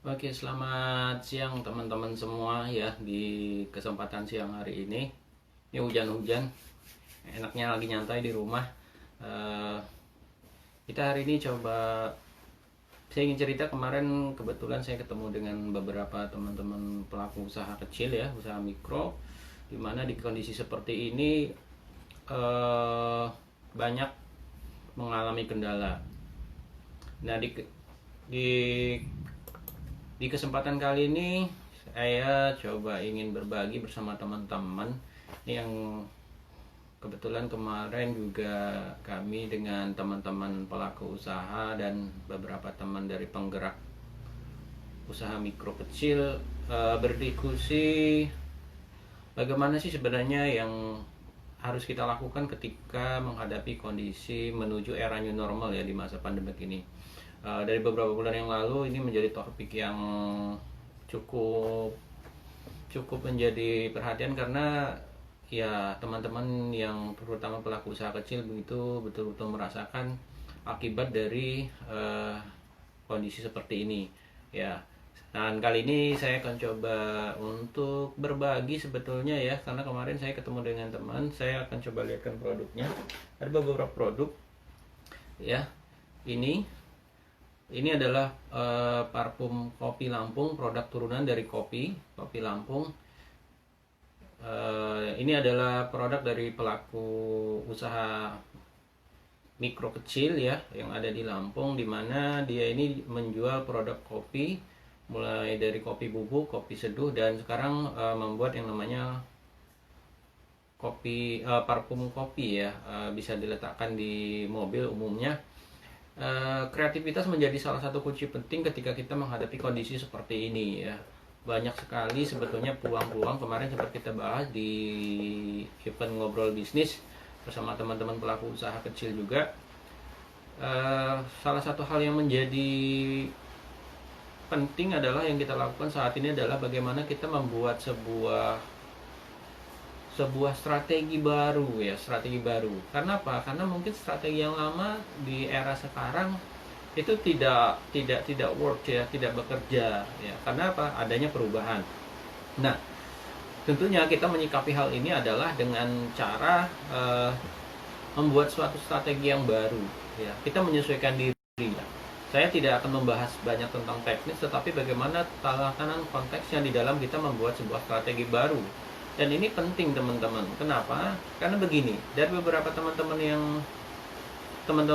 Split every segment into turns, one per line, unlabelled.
Oke, selamat siang teman-teman semua ya. Di kesempatan siang hari ini hujan-hujan, enaknya lagi nyantai di rumah. Eh, kita hari ini coba, saya ingin cerita kemarin kebetulan saya ketemu dengan beberapa teman-teman pelaku usaha kecil ya, usaha mikro, dimana di kondisi seperti ini banyak mengalami kendala. Nah, di Di kesempatan kali ini saya coba ingin berbagi bersama teman-teman yang kebetulan kemarin juga kami dengan teman-teman pelaku usaha dan beberapa teman dari penggerak usaha mikro kecil berdiskusi bagaimana sih sebenarnya yang harus kita lakukan ketika menghadapi kondisi menuju era new normal ya di masa pandemi ini. Dari beberapa bulan yang lalu ini menjadi topik yang cukup cukup menjadi perhatian karena ya teman-teman yang terutama pelaku usaha kecil begitu betul-betul merasakan akibat dari kondisi seperti ini ya. Dan kali ini saya akan coba untuk berbagi sebetulnya ya, karena kemarin saya ketemu dengan teman, saya akan coba lihatkan produknya. Ada beberapa produk ya. Ini adalah parfum kopi Lampung, produk turunan dari kopi Lampung. Ini adalah produk dari pelaku usaha mikro kecil ya yang ada di Lampung, di mana dia ini menjual produk kopi mulai dari kopi bubuk, kopi seduh, dan sekarang membuat yang namanya kopi parfum kopi ya, bisa diletakkan di mobil umumnya. Kreativitas menjadi salah satu kunci penting ketika kita menghadapi kondisi seperti ini ya. Banyak sekali sebetulnya peluang-peluang, kemarin sempat kita bahas di event ngobrol bisnis bersama teman-teman pelaku usaha kecil juga. Salah satu hal yang menjadi penting adalah yang kita lakukan saat ini adalah bagaimana kita membuat sebuah strategi baru ya, strategi baru. Karena apa? Karena mungkin strategi yang lama di era sekarang itu tidak work ya, tidak bekerja ya. Karena apa? Adanya perubahan. Nah, tentunya kita menyikapi hal ini adalah dengan cara membuat suatu strategi yang baru ya. Kita menyesuaikan diri ya. Saya tidak akan membahas banyak tentang teknis, tetapi bagaimana tatanan konteksnya di dalam kita membuat sebuah strategi baru. Dan ini penting teman-teman. Kenapa? Karena begini, dari beberapa teman-teman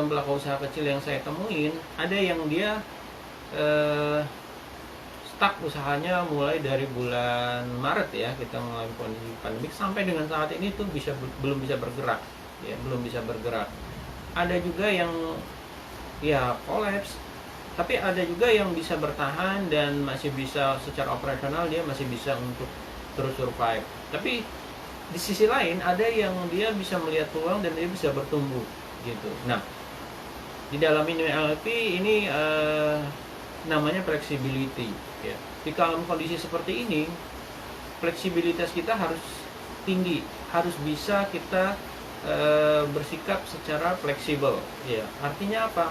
pelaku usaha kecil yang saya temuin, ada yang dia stuck usahanya mulai dari bulan Maret ya, kita mengalami kondisi pandemik sampai dengan saat ini tuh belum bisa bergerak ya, belum bisa bergerak. Ada juga yang ya kolaps, tapi ada juga yang bisa bertahan dan masih bisa secara operasional, dia masih bisa untuk terus survive. Tapi di sisi lain ada yang dia bisa melihat peluang dan dia bisa bertumbuh gitu. Nah, di dalam NLP ini namanya flexibility ya. Di dalam kondisi seperti ini, fleksibilitas kita harus tinggi, harus bisa kita bersikap secara fleksibel ya. Artinya apa?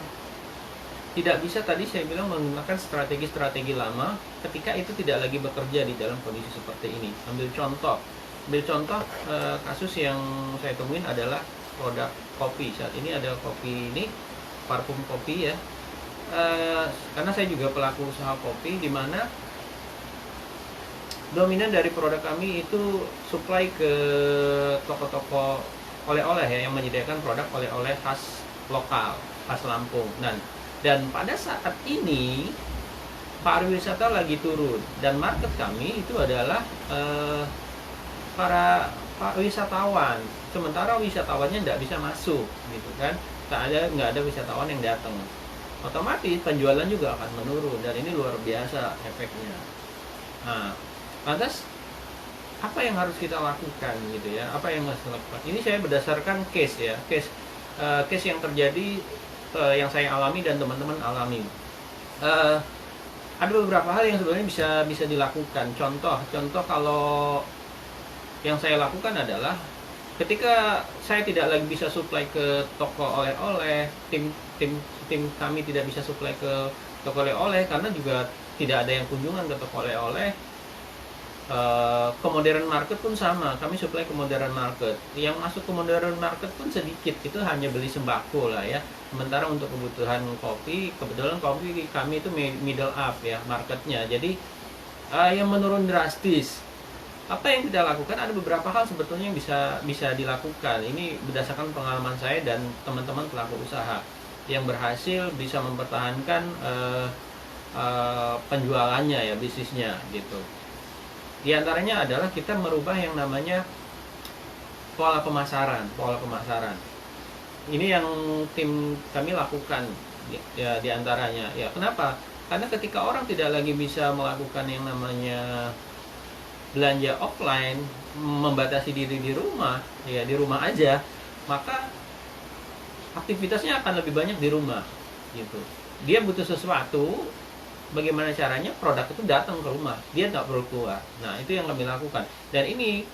Tidak bisa tadi saya bilang menggunakan strategi-strategi lama ketika itu tidak lagi bekerja di dalam kondisi seperti ini. Ambil contoh kasus yang saya temuin adalah produk kopi. Saat ini ada kopi ini, parfum kopi ya. Karena saya juga pelaku usaha kopi, di mana dominan dari produk kami itu supply ke toko-toko oleh-oleh ya, yang menyediakan produk oleh-oleh khas lokal, khas Lampung. Dan pada saat ini pariwisata lagi turun dan market kami itu adalah para wisatawan. Sementara wisatawannya tidak bisa masuk, gitu kan? Nggak ada wisatawan yang datang. Otomatis penjualan juga akan menurun dan ini luar biasa efeknya. Nah, lantas apa yang harus kita lakukan gitu ya? Apa yang harus kita lakukan? Ini saya berdasarkan case ya, case yang terjadi yang saya alami dan teman-teman alami. Ada beberapa hal yang sebenarnya bisa dilakukan. Contoh kalau yang saya lakukan adalah ketika saya tidak lagi bisa supply ke toko oleh-oleh, tim kami tidak bisa supply ke toko oleh-oleh karena juga tidak ada yang kunjungan ke toko oleh-oleh. Ke modern market pun sama, kami supply ke modern market. Yang masuk ke modern market pun sedikit, itu hanya beli sembako lah ya. Sementara untuk kebutuhan kopi, kebetulan kopi kami itu middle up ya marketnya, jadi yang menurun drastis. Apa yang kita lakukan, ada beberapa hal sebetulnya yang bisa dilakukan. Ini berdasarkan pengalaman saya dan teman-teman pelaku usaha yang berhasil bisa mempertahankan penjualannya ya, bisnisnya gitu. Di antaranya adalah kita merubah yang namanya pola pemasaran. Ini yang tim kami lakukan ya, di antaranya. Ya, kenapa? Karena ketika orang tidak lagi bisa melakukan yang namanya belanja offline, membatasi diri di rumah, ya di rumah aja, maka aktivitasnya akan lebih banyak di rumah gitu. Dia butuh sesuatu, bagaimana caranya produk itu datang ke rumah, dia nggak perlu keluar. Nah, itu yang kami lakukan, dan ini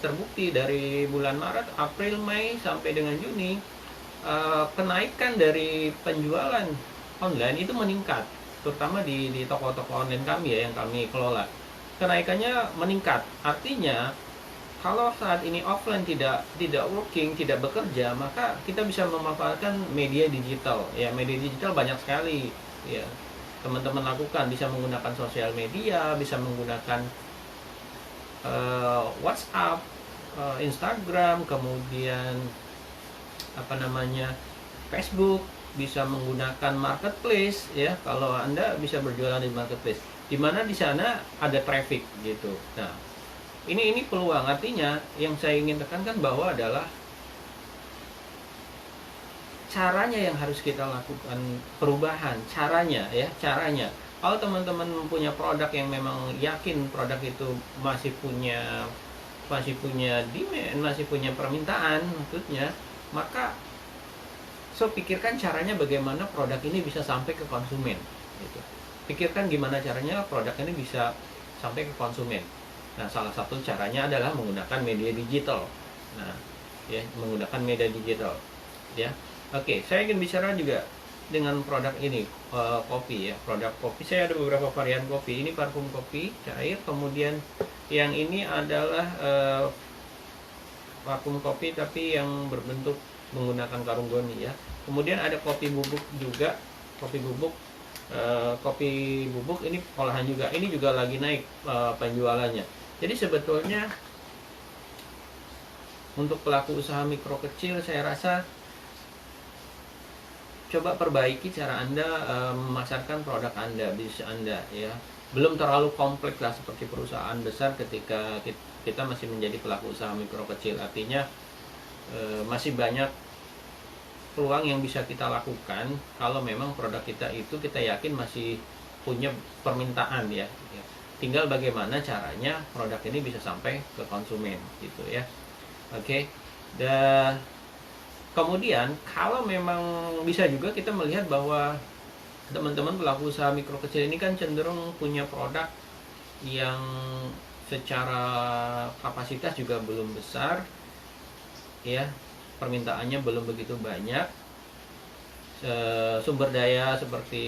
terbukti dari bulan Maret, April, Mei sampai dengan Juni, kenaikan dari penjualan online itu meningkat, terutama di toko-toko online kami ya, yang kami kelola. Kenaikannya meningkat, artinya kalau saat ini offline tidak working, tidak bekerja, maka kita bisa memanfaatkan media digital. Ya, media digital banyak sekali ya teman-teman lakukan, bisa menggunakan sosial media, bisa menggunakan WhatsApp, Instagram, kemudian apa namanya Facebook, bisa menggunakan marketplace ya. Kalau Anda bisa berjualan di marketplace, di mana di sana ada traffic gitu. Nah, ini peluang. Artinya yang saya ingin tekankan bahwa adalah caranya yang harus kita lakukan perubahan, caranya. Kalau teman-teman punya produk yang memang yakin produk itu masih punya demand, masih punya permintaan maksudnya, maka pikirkan caranya bagaimana produk ini bisa sampai ke konsumen gitu. Pikirkan gimana caranya produk ini bisa sampai ke konsumen. Nah, salah satu caranya adalah menggunakan media digital. Nah, ya, menggunakan media digital ya. Oke, saya ingin bicara juga dengan produk ini, kopi ya. Produk kopi, saya ada beberapa varian kopi. Ini parfum kopi cair, kemudian yang ini adalah parfum kopi tapi yang berbentuk menggunakan karung goni ya. Kemudian ada kopi bubuk juga, kopi bubuk ini olahan juga. Ini juga lagi naik penjualannya. Jadi sebetulnya untuk pelaku usaha mikro kecil, saya rasa coba perbaiki cara Anda memasarkan produk Anda, bisnis Anda ya. Belum terlalu kompleks lah seperti perusahaan besar ketika kita masih menjadi pelaku usaha mikro kecil. Artinya masih banyak peluang yang bisa kita lakukan kalau memang produk kita itu kita yakin masih punya permintaan ya. Tinggal bagaimana caranya produk ini bisa sampai ke konsumen gitu ya. Oke. Dan kemudian kalau memang bisa juga kita melihat bahwa teman-teman pelaku usaha mikro kecil ini kan cenderung punya produk yang secara kapasitas juga belum besar ya, permintaannya belum begitu banyak, sumber daya seperti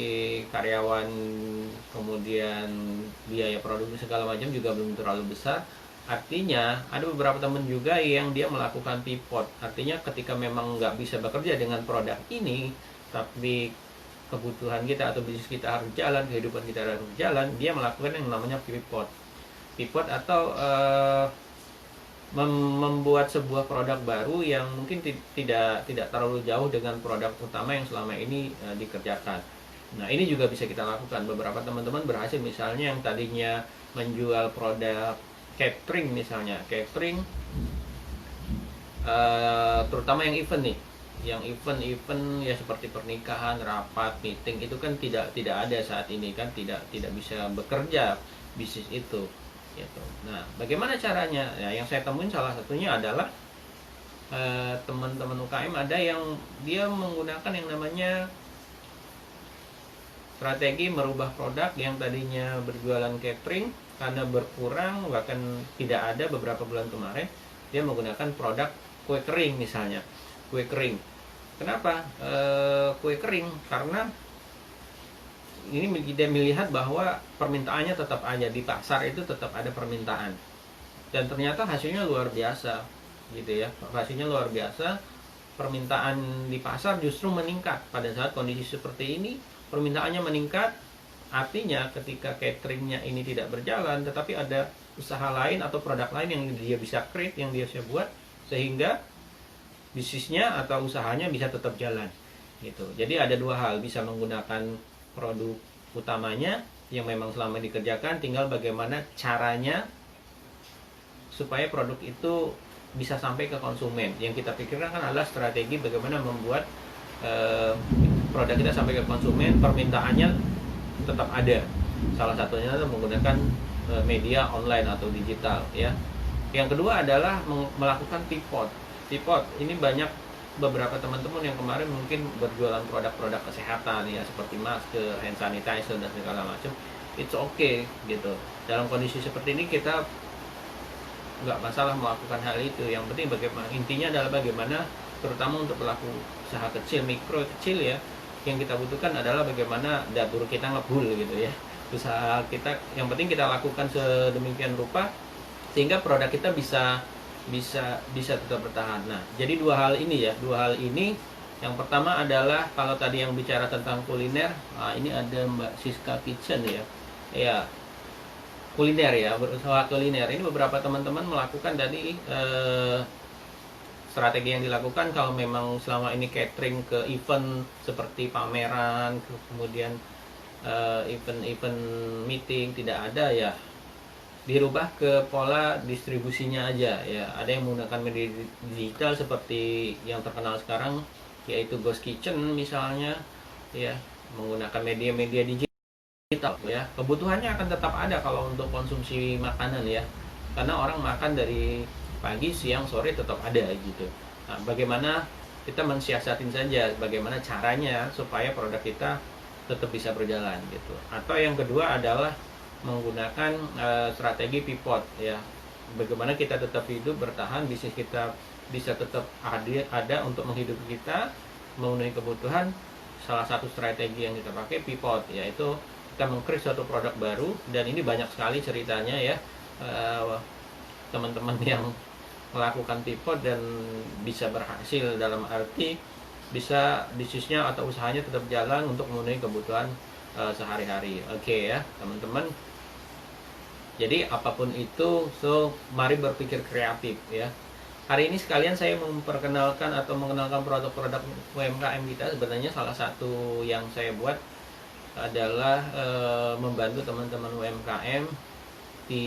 karyawan, kemudian biaya produksi segala macam juga belum terlalu besar. Artinya ada beberapa teman juga yang dia melakukan pivot. Artinya ketika memang nggak bisa bekerja dengan produk ini, tapi kebutuhan kita atau bisnis kita harus jalan, kehidupan kita harus jalan, dia melakukan yang namanya pivot atau membuat sebuah produk baru yang mungkin tidak terlalu jauh dengan produk utama yang selama ini dikerjakan. Nah, ini juga bisa kita lakukan. Beberapa teman-teman berhasil, misalnya yang tadinya menjual produk catering, misalnya catering terutama yang event nih, yang event ya seperti pernikahan, rapat, meeting, itu kan tidak ada saat ini kan, tidak bisa bekerja bisnis itu gitu. Nah, bagaimana caranya? Ya, yang saya temuin salah satunya adalah teman-teman UKM ada yang dia menggunakan yang namanya strategi merubah produk yang tadinya berjualan catering karena berkurang, bahkan tidak ada beberapa bulan kemarin, dia menggunakan produk kue kering misalnya. Kue kering. Kenapa kue kering? Karena ini kita melihat bahwa permintaannya tetap ada di pasar, itu tetap ada permintaan, dan ternyata hasilnya luar biasa gitu ya. Hasilnya luar biasa, permintaan di pasar justru meningkat pada saat kondisi seperti ini. Permintaannya meningkat, artinya ketika cateringnya ini tidak berjalan, tetapi ada usaha lain atau produk lain yang dia bisa create, yang dia bisa buat, sehingga bisnisnya atau usahanya bisa tetap jalan gitu. Jadi ada dua hal, bisa menggunakan produk utamanya yang memang selama dikerjakan, tinggal bagaimana caranya supaya produk itu bisa sampai ke konsumen. Yang kita pikirkan kan adalah strategi bagaimana membuat produk kita sampai ke konsumen, permintaannya tetap ada. Salah satunya adalah menggunakan media online atau digital ya. Yang kedua adalah melakukan pivot. Pivot ini banyak beberapa teman-teman yang kemarin mungkin berjualan produk-produk kesehatan ya, seperti masker, hand sanitizer dan segala macam. It's okay gitu. Dalam kondisi seperti ini kita nggak masalah melakukan hal itu. Yang penting bagaimana, intinya adalah bagaimana, terutama untuk pelaku usaha kecil, mikro kecil ya, yang kita butuhkan adalah bagaimana dapur kita ngebul gitu ya. Usaha kita yang penting kita lakukan sedemikian rupa sehingga produk kita bisa tetap bertahan. Nah, jadi dua hal ini ya, dua hal ini. Yang pertama adalah kalau tadi yang bicara tentang kuliner, ini ada Mbak Siska Kitchen ya. Ya, kuliner ya, berusaha kuliner. Ini beberapa teman-teman melakukan tadi strategi yang dilakukan. Kalau memang selama ini catering ke event seperti pameran, kemudian event-event meeting tidak ada ya, dirubah ke pola distribusinya aja ya. Ada yang menggunakan media digital seperti yang terkenal sekarang yaitu Ghost Kitchen misalnya ya, menggunakan media-media digital ya. Kebutuhannya akan tetap ada kalau untuk konsumsi makanan ya, karena orang makan dari pagi, siang, sore tetap ada gitu. Nah, bagaimana kita mensiasatin saja bagaimana caranya supaya produk kita tetap bisa berjalan gitu. Atau yang kedua adalah menggunakan strategi pivot ya. Bagaimana kita tetap hidup, bertahan, bisnis kita bisa tetap ada untuk menghidupi kita, memenuhi kebutuhan. Salah satu strategi yang kita pakai pivot, yaitu kita meng-create suatu produk baru, dan ini banyak sekali ceritanya ya, teman-teman yang melakukan pivot dan bisa berhasil dalam arti bisa bisnisnya atau usahanya tetap jalan untuk memenuhi kebutuhan sehari-hari. Oke ya teman-teman. Jadi apapun itu, mari berpikir kreatif ya. Hari ini sekalian saya memperkenalkan atau mengenalkan produk-produk UMKM kita. Sebenarnya salah satu yang saya buat adalah membantu teman-teman UMKM di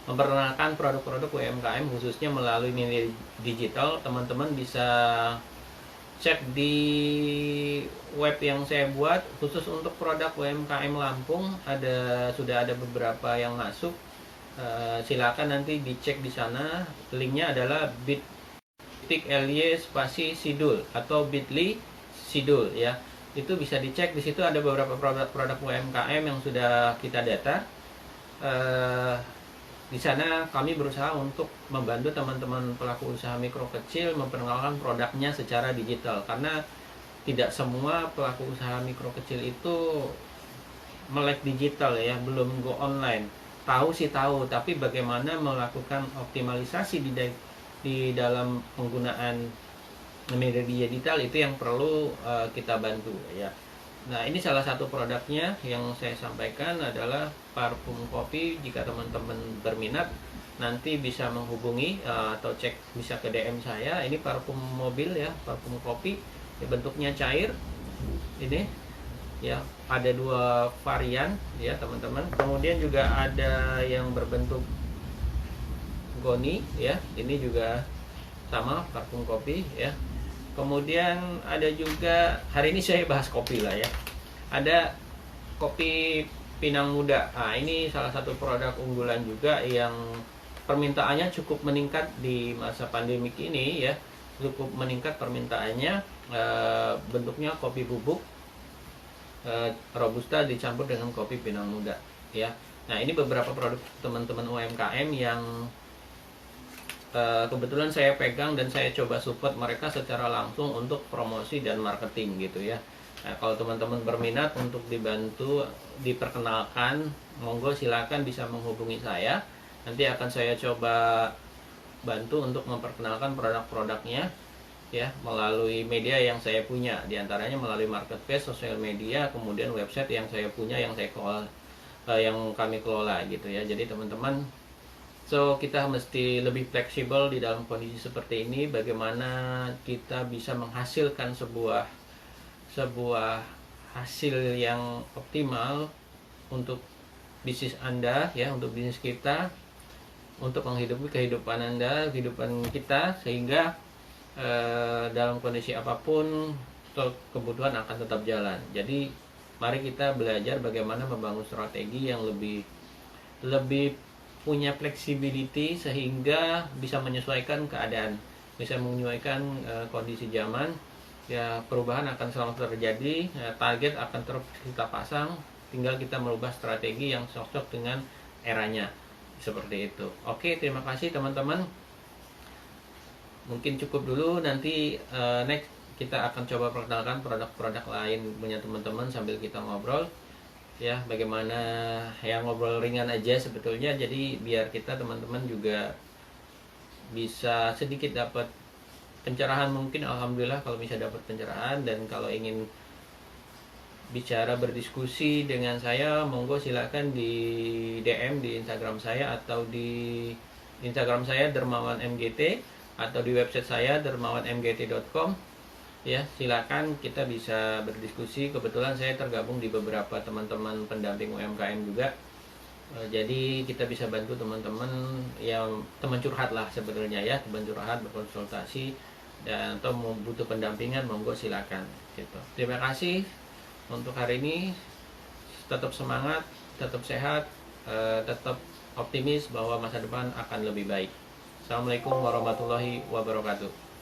memperkenalkan produk-produk UMKM khususnya melalui media digital. Teman-teman bisa cek di web yang saya buat khusus untuk produk UMKM Lampung, sudah ada beberapa yang masuk. Silakan nanti dicek di sana. Linknya adalah bit.ly spasi sidul atau bit.ly sidul ya. Itu bisa dicek, di situ ada beberapa produk-produk UMKM yang sudah kita data. Di sana kami berusaha untuk membantu teman-teman pelaku usaha mikro kecil memperkenalkan produknya secara digital, karena tidak semua pelaku usaha mikro kecil itu melek digital ya, belum go online. Tahu sih tahu, tapi bagaimana melakukan optimalisasi di dalam penggunaan media digital itu yang perlu kita bantu ya. Nah, ini salah satu produknya yang saya sampaikan adalah parfum kopi. Jika teman-teman berminat, nanti bisa menghubungi atau cek, bisa ke DM saya. Ini parfum mobil ya, parfum kopi. Bentuknya cair. Ini ya, ada dua varian ya teman-teman. Kemudian juga ada yang berbentuk goni ya. Ini juga sama, parfum kopi ya. Kemudian ada juga, hari ini saya bahas kopi lah ya, ada kopi Pinang Muda. Nah, ini salah satu produk unggulan juga yang permintaannya cukup meningkat di masa pandemik ini ya, cukup meningkat permintaannya. Bentuknya kopi bubuk robusta dicampur dengan kopi Pinang Muda ya. Nah, ini beberapa produk teman-teman UMKM yang kebetulan saya pegang dan saya coba support mereka secara langsung untuk promosi dan marketing gitu ya. Nah, kalau teman-teman berminat untuk dibantu diperkenalkan, monggo silakan bisa menghubungi saya. Nanti akan saya coba bantu untuk memperkenalkan produk-produknya ya melalui media yang saya punya, diantaranya melalui marketplace, sosial media, kemudian website yang saya punya, yang saya kelola, yang kami kelola gitu ya. Jadi teman-teman, so kita mesti lebih fleksibel di dalam kondisi seperti ini. Bagaimana kita bisa menghasilkan sebuah hasil yang optimal untuk bisnis Anda ya, untuk bisnis kita, untuk menghidupi kehidupan Anda, kehidupan kita, sehingga dalam kondisi apapun kebutuhan akan tetap jalan. Jadi mari kita belajar bagaimana membangun strategi yang lebih punya flexibility sehingga bisa menyesuaikan keadaan, bisa menyesuaikan kondisi zaman. Ya, perubahan akan selalu terjadi, target akan terus kita pasang, tinggal kita merubah strategi yang cocok dengan eranya. Seperti itu. Oke, terima kasih teman-teman. Mungkin cukup dulu, nanti next kita akan coba perkenalkan produk-produk lain punya teman-teman sambil kita ngobrol. Ya, bagaimana yang ngobrol ringan aja sebetulnya, jadi biar kita teman-teman juga bisa sedikit dapat pencerahan. Mungkin alhamdulillah kalau bisa dapat pencerahan. Dan kalau ingin bicara berdiskusi dengan saya, monggo silakan di DM di Instagram saya, atau di Instagram saya Dermawan MGT, atau di website saya dermawanmgt.com. Ya, silakan kita bisa berdiskusi. Kebetulan saya tergabung di beberapa teman-teman pendamping UMKM juga. Jadi kita bisa bantu teman-teman yang teman curhat lah sebetulnya ya, teman curhat, berkonsultasi, dan atau mau butuh pendampingan, monggo silakan gitu. Terima kasih untuk hari ini. Tetap semangat, tetap sehat, tetap optimis bahwa masa depan akan lebih baik. Assalamualaikum warahmatullahi wabarakatuh.